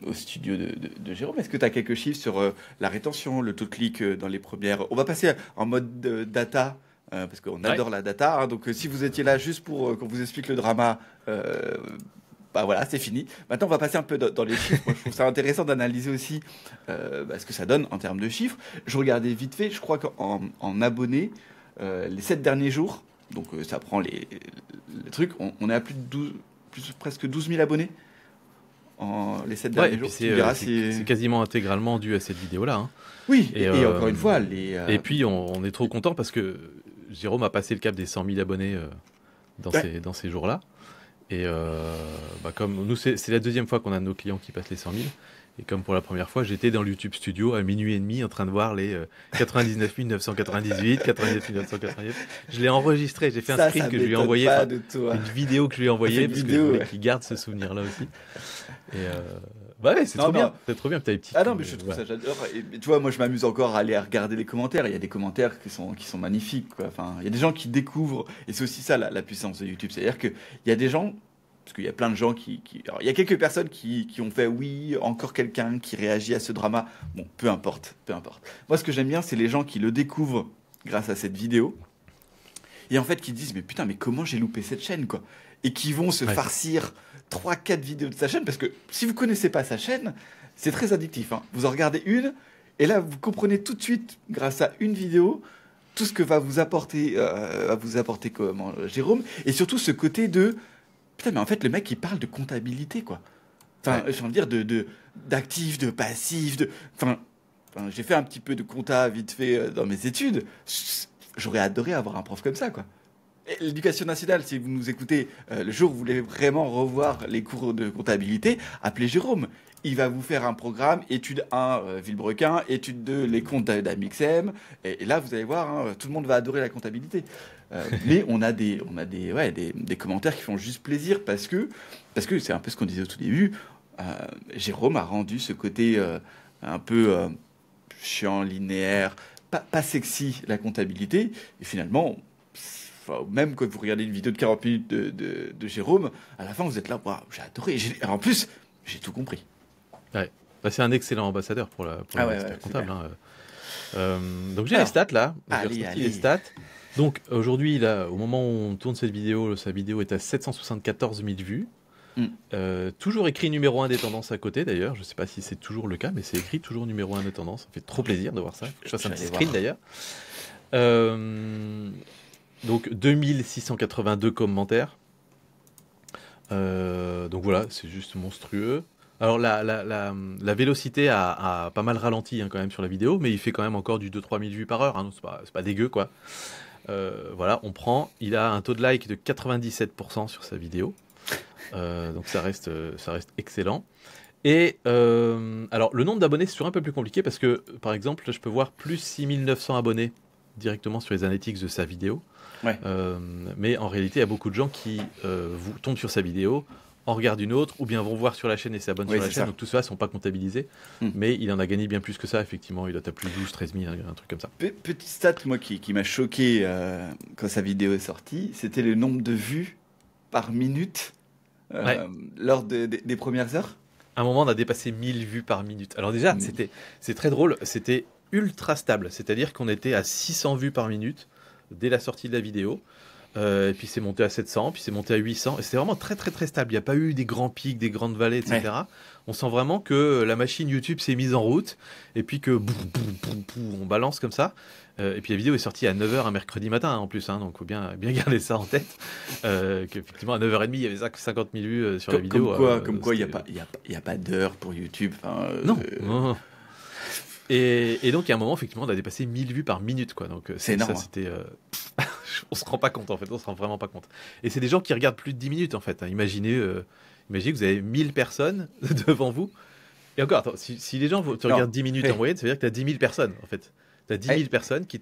au studio de Jérôme, est-ce que tu as quelques chiffres sur la rétention, le taux de clic dans les premières... On va passer en mode data, parce qu'on adore la data. Hein, donc si vous étiez là juste pour qu'on vous explique le drama, bah voilà, c'est fini. Maintenant, on va passer un peu dans les chiffres. Moi, je trouve ça intéressant d'analyser aussi ce que ça donne en termes de chiffres. Je regardais vite fait, je crois qu'en abonnés, les 7 derniers jours, donc ça prend les trucs, on est à presque 12 000 abonnés les 7 derniers jours.
C'est quasiment intégralement dû à cette vidéo-là. Hein.
Oui, et encore une fois...
Et puis, on est trop content parce que Jérôme a passé le cap des 100 000 abonnés dans ces jours-là. Et bah comme nous, c'est la deuxième fois qu'on a nos clients qui passent les 100 000. Et comme pour la première fois, j'étais dans le YouTube Studio à minuit et demi en train de voir les 99 998, 99 998. Je l'ai enregistré, j'ai fait un screen que je lui ai envoyé,
pas de toi.
une vidéo que je lui ai envoyée parce que je voulais qu'il garde ce souvenir-là aussi. Et bah ouais, c'est trop bien. C'est trop bien. T'as les petits.
Ah non, mais je trouve ça, j'adore. Et tu vois, moi, je m'amuse encore à aller regarder les commentaires. Il y a des commentaires qui sont magnifiques, quoi. Enfin, il y a des gens qui découvrent, et c'est aussi ça la puissance de YouTube. C'est-à-dire qu'il y a des gens, parce qu'il y a plein de gens alors, il y a quelques personnes qui ont fait, oui, encore quelqu'un qui réagit à ce drama. Bon, peu importe, peu importe. Moi, ce que j'aime bien, c'est les gens qui le découvrent grâce à cette vidéo. Et en fait, qui disent, mais putain, mais comment j'ai loupé cette chaîne, quoi. Et qui vont se farcir 3-4 vidéos de sa chaîne, parce que si vous connaissez pas sa chaîne, c'est très addictif, hein. Vous en regardez une, et là, vous comprenez tout de suite, grâce à une vidéo, tout ce que va vous apporter comment, Jérôme, et surtout ce côté de, putain, mais en fait, le mec, il parle de comptabilité, quoi. Enfin, j'ai envie de dire, d'actifs, de passifs, enfin, j'ai fait un petit peu de compta vite fait dans mes études. J'aurais adoré avoir un prof comme ça, quoi. L'éducation nationale, si vous nous écoutez, le jour où vous voulez vraiment revoir les cours de comptabilité, appelez Jérôme. Il va vous faire un programme, étude 1, Villebrequin, étude 2, les comptes d'Amixem. Et là, vous allez voir, hein, tout le monde va adorer la comptabilité. Mais on a des commentaires qui font juste plaisir parce que c'est un peu ce qu'on disait au tout début. Jérôme a rendu ce côté un peu chiant, linéaire, pas sexy, la comptabilité. Et finalement... Enfin, même quand vous regardez une vidéo de 40 minutes de Jérôme, à la fin, vous êtes là, wow, j'ai adoré. En plus, j'ai tout compris.
Ouais. Bah, c'est un excellent ambassadeur pour la comptable. Hein. Donc j'ai les stats là.
Allez.
Les stats. Donc aujourd'hui, là, au moment où on tourne cette vidéo, sa vidéo est à 774 000 vues. Toujours écrit numéro 1 des tendances à côté d'ailleurs. Je ne sais pas si c'est toujours le cas, mais c'est écrit toujours numéro 1 des tendances. Ça fait trop plaisir de voir ça. Je fasse un petit screen d'ailleurs. Donc 2682 commentaires. Donc voilà, c'est juste monstrueux. Alors la vélocité a pas mal ralenti hein, quand même sur la vidéo, mais il fait quand même encore du 2-3 000 vues par heure. Hein, donc c'est pas dégueu quoi. Voilà, il a un taux de like de 97% sur sa vidéo. Donc ça reste excellent. Et alors le nombre d'abonnés c'est toujours un peu plus compliqué parce que par exemple je peux voir plus 6900 abonnés directement sur les analytics de sa vidéo.
Ouais.
Mais en réalité, il y a beaucoup de gens qui vous tombent sur sa vidéo, en regardent une autre, ou bien vont voir sur la chaîne et s'abonnent sur la chaîne. Donc tout ça ne sont pas comptabilisés. Mais il en a gagné bien plus que ça, effectivement. Il a plus de 12, 13 000, un truc comme ça.
Petite stat, moi, qui m'a choqué quand sa vidéo est sortie, c'était le nombre de vues par minute lors des premières heures.
À un moment, on a dépassé 1000 vues par minute. Alors déjà, c'est très drôle, c'était ultra stable. C'est-à-dire qu'on était à 600 vues par minute dès la sortie de la vidéo, et puis c'est monté à 700, puis c'est monté à 800, et c'était vraiment très très très stable, il n'y a pas eu des grands pics, des grandes vallées, etc. Ouais. On sent vraiment que la machine YouTube s'est mise en route, et puis que on balance comme ça, et puis la vidéo est sortie à 9h un mercredi matin hein, en plus, hein, donc il faut bien garder ça en tête, qu'effectivement à 9h30 il y avait 50 000 vues sur la vidéo.
Comme quoi il n'y a pas d'heure pour YouTube.
Non. Et donc, il y a un moment, effectivement, on a dépassé 1000 vues par minute, quoi. Donc,
c'est énorme.
Ça, c'était, on se rend pas compte, en fait. On se rend vraiment pas compte. Et c'est des gens qui regardent plus de 10 minutes, en fait. Imaginez que vous avez 1000 personnes devant vous. Et encore, attends, si les gens te regardent 10 minutes en moyenne, ça veut dire que tu as 10 000 personnes, en fait. Tu as 10 000 personnes qui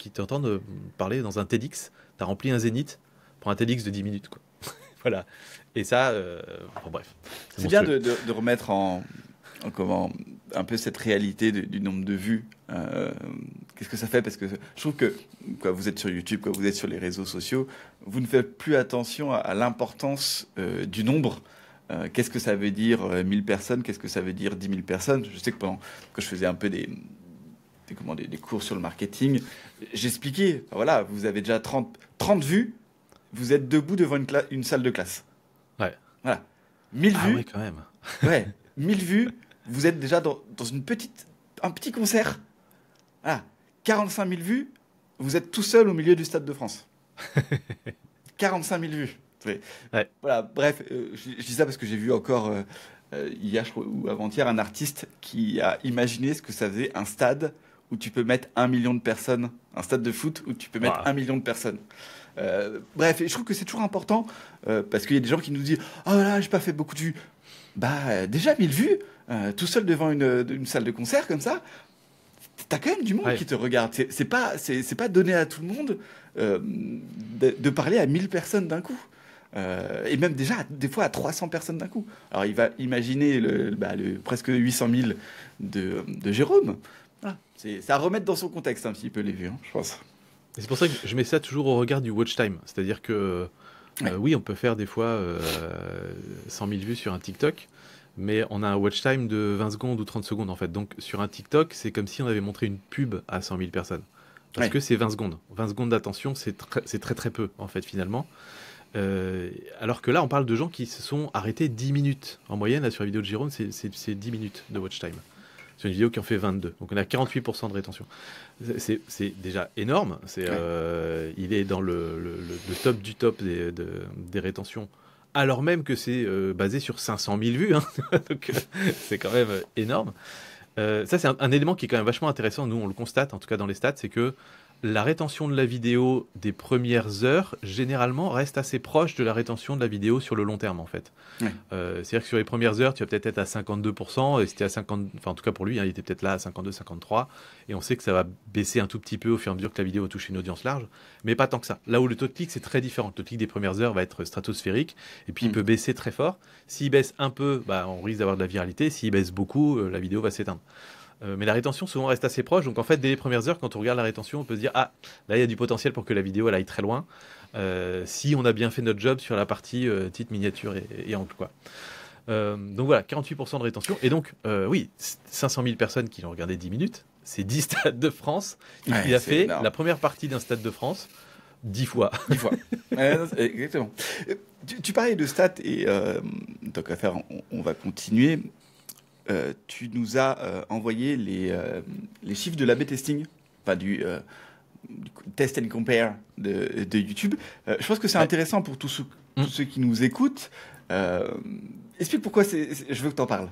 t'entendent parler dans un TEDx. Tu as rempli un Zénith pour un TEDx de 10 minutes, quoi. Voilà. Et ça, bon, bref.
C'est bien de remettre un peu cette réalité du nombre de vues. Qu'est-ce que ça fait? Parce que je trouve que quand vous êtes sur YouTube, quand vous êtes sur les réseaux sociaux, vous ne faites plus attention à l'importance du nombre. Qu'est-ce que ça veut dire 1000 personnes? Qu'est-ce que ça veut dire 10 000 personnes? Je sais que quand je faisais un peu des cours sur le marketing, j'expliquais, voilà, vous avez déjà 30 vues, vous êtes debout devant une salle de classe.
Ouais.
Voilà. 1000 vues.
Ouais, quand même.
Ouais, 1000 vues. Vous êtes déjà dans un petit concert. Voilà. 45 000 vues, vous êtes tout seul au milieu du Stade de France. 45 000 vues.
Ouais.
Voilà, bref, je dis ça parce que j'ai vu encore hier ou avant-hier un artiste qui a imaginé ce que ça faisait un stade où tu peux mettre 1 million de personnes, un stade de foot où tu peux mettre 1 million de personnes. Bref, et je trouve que c'est toujours important parce qu'il y a des gens qui nous disent « Oh là, j'ai pas fait beaucoup de vues ». Bah, déjà 1000 vues, tout seul devant une salle de concert comme ça, t'as quand même du monde qui te regarde. C'est pas donné à tout le monde de parler à 1000 personnes d'un coup. Et même déjà, des fois, à 300 personnes d'un coup. Alors, il va imaginer le presque 800 000 de Jérôme. Voilà. C'est à remettre dans son contexte un petit peu les vues, hein, je pense.
Et c'est pour ça que je mets ça toujours au regard du watch time. C'est-à-dire que, oui, on peut faire des fois 100 000 vues sur un TikTok, mais on a un watch time de 20 secondes ou 30 secondes, en fait. Donc, sur un TikTok, c'est comme si on avait montré une pub à 100 000 personnes. Parce que c'est 20 secondes. 20 secondes d'attention, c'est très, très peu, en fait, finalement. Alors que là, on parle de gens qui se sont arrêtés 10 minutes. En moyenne, là, sur la vidéo de Jérôme, c'est 10 minutes de watch time. C'est une vidéo qui en fait 22. Donc on a 48% de rétention. C'est déjà énorme. Il est dans le top du top des rétentions, alors même que c'est basé sur 500 000 vues. Hein. Donc c'est quand même énorme. Ça, c'est un élément qui est quand même vachement intéressant. Nous, on le constate, en tout cas dans les stats, c'est que la rétention de la vidéo des premières heures, généralement, reste assez proche de la rétention de la vidéo sur le long terme, en fait.
Ouais.
C'est-à-dire que sur les premières heures, tu vas peut-être être à 52%, et c'était à 50%, enfin, en tout cas pour lui, hein, il était peut-être là à 52, 53%, et on sait que ça va baisser un tout petit peu au fur et à mesure que la vidéo touche une audience large, mais pas tant que ça. Là où le taux de clic, c'est très différent. Le taux de clic des premières heures va être stratosphérique, et puis il peut baisser très fort. S'il baisse un peu, on risque d'avoir de la viralité. S'il baisse beaucoup, la vidéo va s'éteindre. Mais la rétention souvent reste assez proche, donc en fait dès les premières heures, quand on regarde la rétention, on peut se dire là il y a du potentiel pour que la vidéo elle aille très loin, si on a bien fait notre job sur la partie titre, miniature et angle, quoi. Donc voilà, 48% de rétention, et donc oui, 500 000 personnes qui l'ont regardé 10 minutes, c'est 10 stades de France. Il a fait énorme. La première partie d'un stade de France 10 fois.
10 fois. Exactement. Tu parlais de stats, et donc à faire, on va continuer. Tu nous as envoyé les chiffres de l'A/B testing, enfin du test and compare de YouTube. Je pense que c'est intéressant pour tous ceux qui nous écoutent. Explique pourquoi je veux que tu en parles.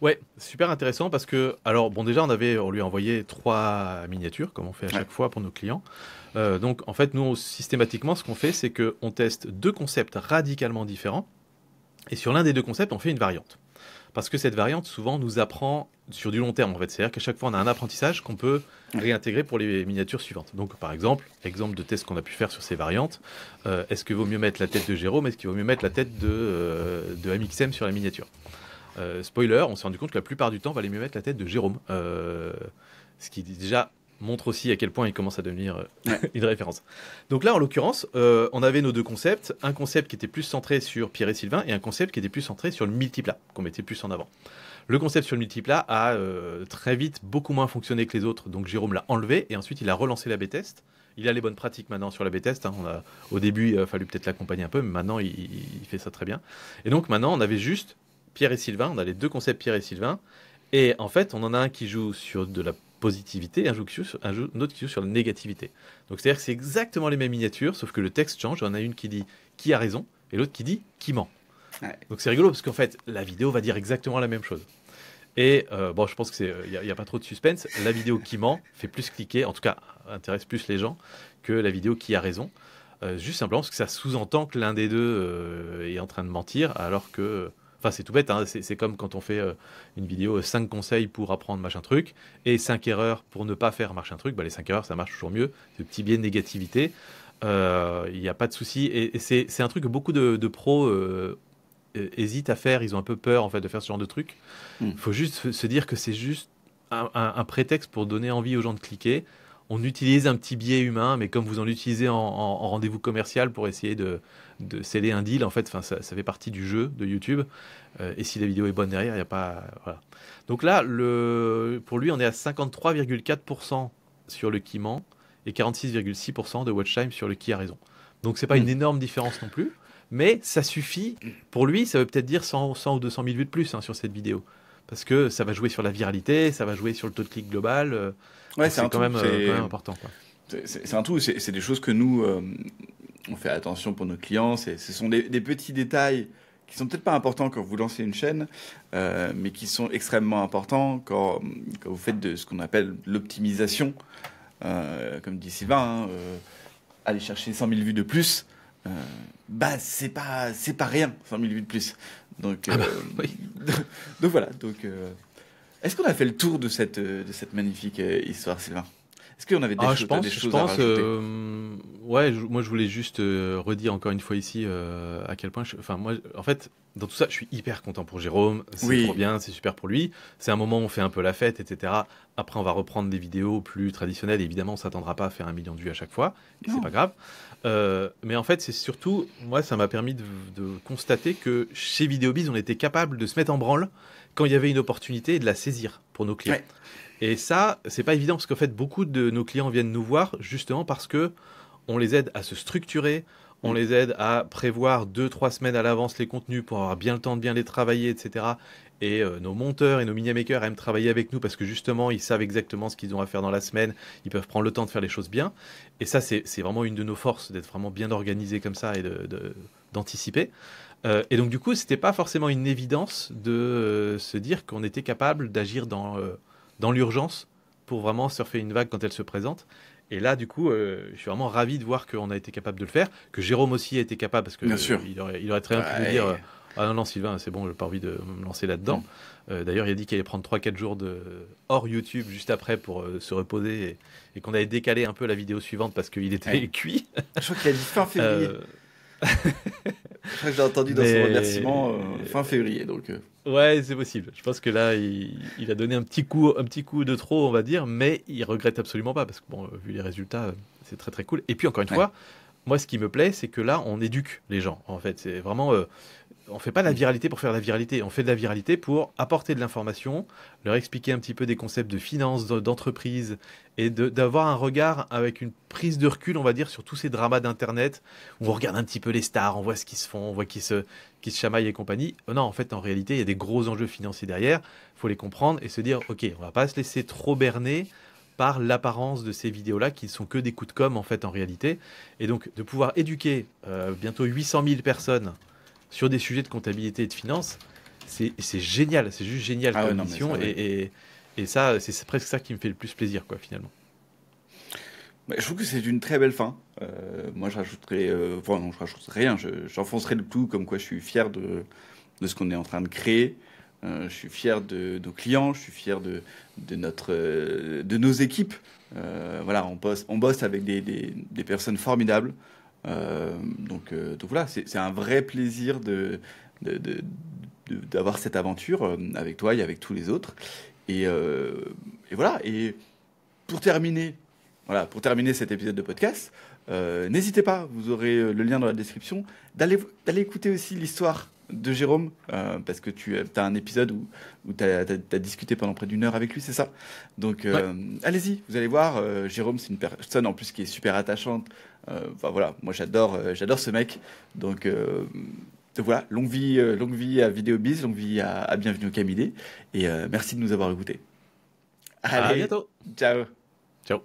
Ouais, super intéressant parce que, alors bon, déjà on lui a envoyé 3 miniatures, comme on fait à chaque fois pour nos clients. Donc en fait, nous, systématiquement, ce qu'on fait, c'est qu'on teste 2 concepts radicalement différents, et sur l'un des 2 concepts, on fait une variante. Parce que cette variante, souvent, nous apprend sur du long terme, en fait. C'est-à-dire qu'à chaque fois, on a un apprentissage qu'on peut réintégrer pour les miniatures suivantes. Donc, par exemple de test qu'on a pu faire sur ces variantes, est-ce qu'il vaut mieux mettre la tête de Jérôme, est-ce qu'il vaut mieux mettre la tête de Amixem sur la miniature? Spoiler, on s'est rendu compte que la plupart du temps, on va aller mieux mettre la tête de Jérôme. Ce qui déjà montre aussi à quel point il commence à devenir une référence. Donc là, en l'occurrence, on avait nos 2 concepts. Un concept qui était plus centré sur Pierre et Sylvain, et un concept qui était plus centré sur le multiplat, qu'on mettait plus en avant. Le concept sur le multiplat a très vite beaucoup moins fonctionné que les autres, donc Jérôme l'a enlevé, et ensuite il a relancé l'A/B test. Il a les bonnes pratiques maintenant sur l'A/B test. Hein. Au début, il a fallu peut-être l'accompagner un peu, mais maintenant, il fait ça très bien. Et donc maintenant, on avait juste Pierre et Sylvain, on a les 2 concepts Pierre et Sylvain, et en fait, on en a un qui joue sur de la positivité, un autre qui joue sur la négativité. Donc c'est-à-dire que c'est exactement les mêmes miniatures, sauf que le texte change. Il y en a une qui dit qui a raison, et l'autre qui dit qui ment. Ouais. Donc c'est rigolo, parce qu'en fait, la vidéo va dire exactement la même chose. Et bon, je pense qu'il n'y a pas trop de suspense. La vidéo qui ment fait plus cliquer, en tout cas intéresse plus les gens, que la vidéo qui a raison. Juste simplement parce que ça sous-entend que l'un des deux est en train de mentir, alors que... Enfin, c'est tout bête, hein. C'est comme quand on fait une vidéo 5 conseils pour apprendre machin truc et 5 erreurs pour ne pas faire machin truc. Les 5 erreurs, ça marche toujours mieux. C'est le petit biais de négativité. Il n'y a pas de souci. Et c'est un truc que beaucoup de pros hésitent à faire. Ils ont un peu peur en fait, de faire ce genre de truc. Il faut juste se dire que c'est juste un prétexte pour donner envie aux gens de cliquer. On utilise un petit biais humain, mais comme vous en utilisez en rendez-vous commercial pour essayer de sceller un deal, en fait, ça fait partie du jeu de YouTube. Et si la vidéo est bonne derrière, il n'y a pas... Voilà. Donc là, pour lui, on est à 53,4% sur le qui ment et 46,6% de watch time sur le qui a raison. Donc c'est pas une énorme différence non plus, mais ça suffit. Pour lui, ça veut peut-être dire 100 ou 200 000 vues de plus sur cette vidéo. Parce que ça va jouer sur la viralité, ça va jouer sur le taux de clic global. C'est quand même important, quoi.
C'est un tout, c'est des choses que nous, on fait attention pour nos clients. Ce sont des petits détails qui sont peut-être pas importants quand vous lancez une chaîne, mais qui sont extrêmement importants quand vous faites de ce qu'on appelle l'optimisation. Comme dit Sylvain, aller chercher 100 000 vues de plus, bah c'est pas rien, 100 000 vues de plus. Donc,
oui.
donc voilà. Donc, est-ce qu'on a fait le tour de cette magnifique histoire, Sylvain? Est-ce qu'on avait des
Je
choses à
pense,
rajouter?
ouais, moi je voulais juste redire encore une fois ici à quel point, enfin moi, en fait, dans tout ça, je suis hyper content pour Jérôme, c'est trop
Oui,
bien, c'est super pour lui. C'est un moment où on fait un peu la fête, etc. Après, on va reprendre des vidéos plus traditionnelles. Évidemment, on s'attendra pas à faire 1 million de vues à chaque fois, et c'est
non.
pas grave. Mais en fait, c'est surtout, moi, ça m'a permis de constater que chez Vidéobiz, on était capable de se mettre en branle quand il y avait une opportunité et de la saisir pour nos clients.
Ouais.
Et ça, c'est pas évident parce qu'en fait, beaucoup de nos clients viennent nous voir justement parce que on les aide à se structurer, on
Mm.
les aide à prévoir 2, 3 semaines à l'avance les contenus pour avoir bien le temps de bien les travailler, etc. Et nos monteurs et nos mini-makers aiment travailler avec nous parce que justement, ils savent exactement ce qu'ils ont à faire dans la semaine, ils peuvent prendre le temps de faire les choses bien. Et ça, c'est vraiment une de nos forces, d'être vraiment bien organisé comme ça et d'anticiper. Et donc, du coup, c'était pas forcément une évidence de se dire qu'on était capable d'agir dans l'urgence pour vraiment surfer une vague quand elle se présente. Et là, du coup, je suis vraiment ravi de voir qu'on a été capable de le faire, que Jérôme aussi a été capable, parce que
Bien sûr.
il aurait très bien pu nous dire
Ouais.
ah non, non, Sylvain, c'est bon, j'ai pas envie de me lancer là-dedans.
Mm.
D'ailleurs, il a dit qu'il allait prendre 3, 4 jours hors YouTube juste après pour se reposer et qu'on avait décalé un peu la vidéo suivante parce qu'il était
Ouais.
cuit.
Je crois qu'il a dit fin février.
Euh,
Je crois que j'ai entendu dans son remerciement
mais
fin février. Donc,
ouais, c'est possible. Je pense que là, il a donné un petit coup de trop, on va dire, mais il regrette absolument pas parce que bon, vu les résultats, c'est très très cool. Et puis encore une
ouais.
fois, moi, ce qui me plaît, c'est que là, on éduque les gens. En fait, c'est vraiment, on fait pas de la
Mm.
viralité pour faire de la viralité. On fait de la viralité pour apporter de l'information, leur expliquer un petit peu des concepts de finance, d'entreprise, et d'avoir un regard avec une prise de recul, on va dire, sur tous ces dramas d'internet où on regarde un petit peu les stars, on voit ce qui se font, on voit qui se chamaillent et compagnie. Non, en fait, en réalité, il y a des gros enjeux financiers derrière. Il faut les comprendre et se dire, ok, on va pas se laisser trop berner par l'apparence de ces vidéos-là qui ne sont que des coups de com' en fait en réalité. Et donc de pouvoir éduquer bientôt 800 000 personnes sur des sujets de comptabilité et de finance, c'est génial, c'est juste génial
Ah ouais,
comme
non, mais ça,
mission.
ouais.
Et ça, c'est presque ça qui me fait le plus plaisir, quoi, finalement.
Bah, je trouve que c'est une très belle fin. Moi, je rajouterai, enfin non, je rajouterai rien. J'enfoncerai le clou comme quoi je suis fier de ce qu'on est en train de créer. Je suis fier de nos clients. Je suis fier de nos équipes. Voilà, on bosse avec des personnes formidables. Donc voilà, c'est un vrai plaisir de, de- d'avoir cette aventure avec toi et avec tous les autres. Et, euh, et voilà. Et pour terminer, voilà, pour terminer cet épisode de podcast, n'hésitez pas, vous aurez le lien dans la description, d'aller écouter aussi l'histoire de Jérôme, parce que tu as un épisode où tu as discuté pendant près d'1 heure avec lui, c'est ça? Donc
Ouais.
allez-y, vous allez voir, Jérôme, c'est une personne en plus qui est super attachante. Enfin voilà, moi j'adore ce mec. Donc, donc voilà, longue vie à Vidéobiz, longue vie à Bienvenue au Camidé, et merci de nous avoir écoutés.
À
Allez,
bientôt.
ciao!
Ciao.